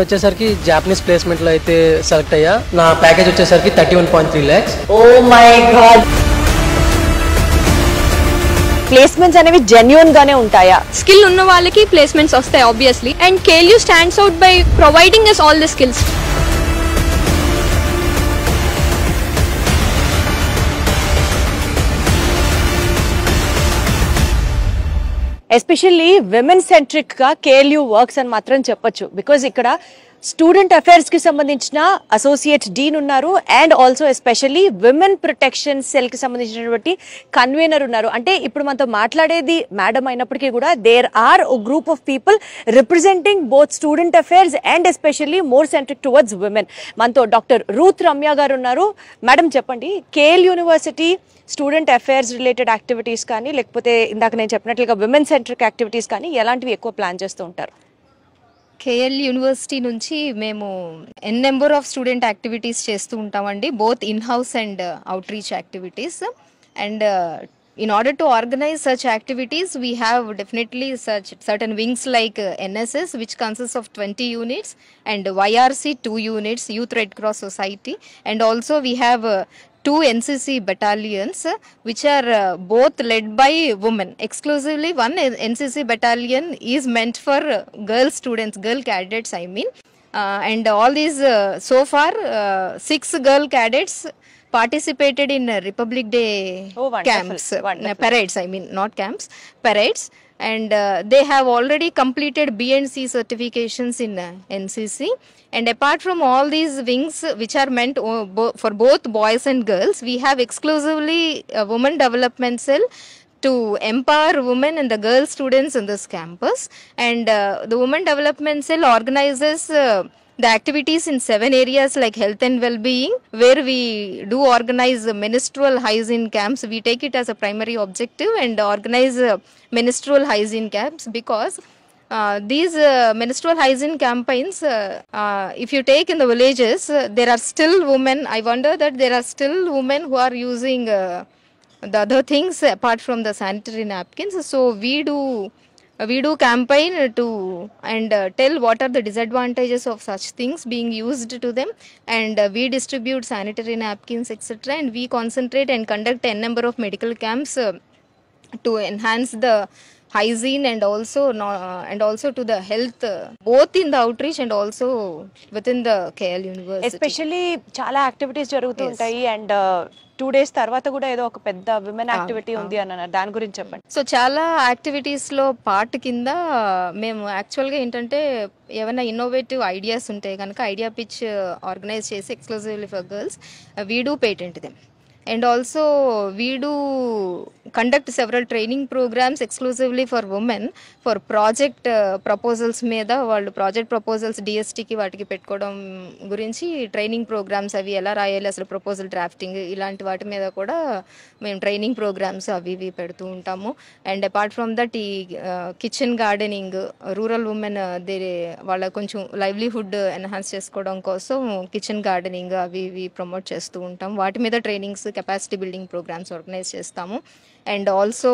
వచ్చేసరికి జాపనీస్ ప్లేస్మెంట్లో అయితే సెలెక్ట్ అయ్యా. నా ప్యాకేజ్ వచ్చేసరికి 31.3 lakhs. Oh my God. Placements అనేవి జెన్యూన్ గానే ఉంటాయా? స్కిల్ ఉన్న వాళ్ళకి ప్లేస్మెంట్స్ వస్తాయి obviously. And KLU stands out by providing us all the skills. Especially women centric గా KLU వర్క్స్ అని మాత్రం చెప్పొచ్చు. బికాజ్ ఇక్కడ స్టూడెంట్ అఫైర్స్ కి సంబంధించిన అసోసియేట్ డీన్ ఉన్నారు and also especially women protection cell కి సంబంధించినటువంటి కన్వీనర్ ఉన్నారు. అంటే ఇప్పుడు మనతో మాట్లాడేది మేడం అయినప్పటికీ కూడా there are group of people representing both student affairs and especially more centric towards women. మనతో డాక్టర్ రూత్ రమ్య గారు ఉన్నారు. మేడం చెప్పండి, KL university student affairs related activities కానీ లేకపోతే ఇందాక నేను చెప్పినట్లుగా విమెన్ సెంట్రిక్ యాక్టివిటీస్ కానీ ఎలాంటివి ఎక్కువ ప్లాన్ చేస్తూ ఉంటారు? KL యూనివర్సిటీ నుంచి మేము నెంబర్ ఆఫ్ స్టూడెంట్ యాక్టివిటీస్ చేస్తూ ఉంటామండి, both in house and out reach activities. And in order to organise such activities we have definitely certain wings like NSS, which consists of 20 units, and YRC 2 units, Youth Red Cross Society, and also we have 2 NCC battalions, which are both led by women exclusively. One NCC battalion is meant for girl students, girl cadets I mean, and all these so far 6 girl cadets participated in Republic Day camps, parades I mean, not camps, parades. And they have already completed B and C certifications in NCC. And apart from all these wings which are meant for both boys and girls, we have exclusively a women development cell to empower women and the girl students in this campus. And the women development cell organizes the activities in 7 areas like health and well-being, where we do organize menstrual hygiene camps. We take it as a primary objective and organize menstrual hygiene camps, because these menstrual hygiene campaigns, if you take in the villages, there are still women. I wonder that there are still women who are using the other things apart from the sanitary napkins. So we do campaign to and tell what are the disadvantages of such things being used to them, and we distribute sanitary napkins etc. And we concentrate and conduct a number of medical camps to enhance the hygiene and also to the health, both in the outreach and also within the KL University. Especially చాలా activities జరుగుతూ ఉంటాయి and 2 days తర్వాత కూడా ఏదో ఒక పెద్ద women activity ఉంది అన్నారు, దాని గురించి చెప్పండి. సో చాలా యాక్టివిటీస్లో పార్ట్ కింద మేము యాక్చువల్గా ఏంటంటే ఏమైనా ఇన్నోవేటివ్ ఐడియాస్ ఉంటాయి కనుక ఐడియా పిచ్ ఆర్గనైజ్ చేసి exclusively for girls we do patent them. And also we do conduct several training programs exclusively for women for project proposals మీద వాళ్ళు ప్రాజెక్ట్ ప్రపోజల్స్ DSTకి వాటికి పెట్టుకోవడం గురించి ట్రైనింగ్ ప్రోగ్రామ్స్ అవి ఎలా రాయాలి, అసలు ప్రపోజల్ డ్రాఫ్టింగ్ ఇలాంటి వాటి మీద కూడా మేము ట్రైనింగ్ ప్రోగ్రామ్స్ అవి ఇవి పెడుతూ ఉంటాము. అండ్ అపార్ట్ ఫ్రమ్ దట్ ఈ కిచెన్ గార్డెనింగ్, రూరల్ ఉమెన్ వాళ్ళ కొంచెం లైవ్లీహుడ్ ఎన్హాన్స్ చేసుకోవడం కోసం కిచెన్ గార్డెనింగ్ అవి ఇవి ప్రమోట్ చేస్తూ ఉంటాం. వాటి మీద trainings, capacity building programmes organise చేస్తాము. And also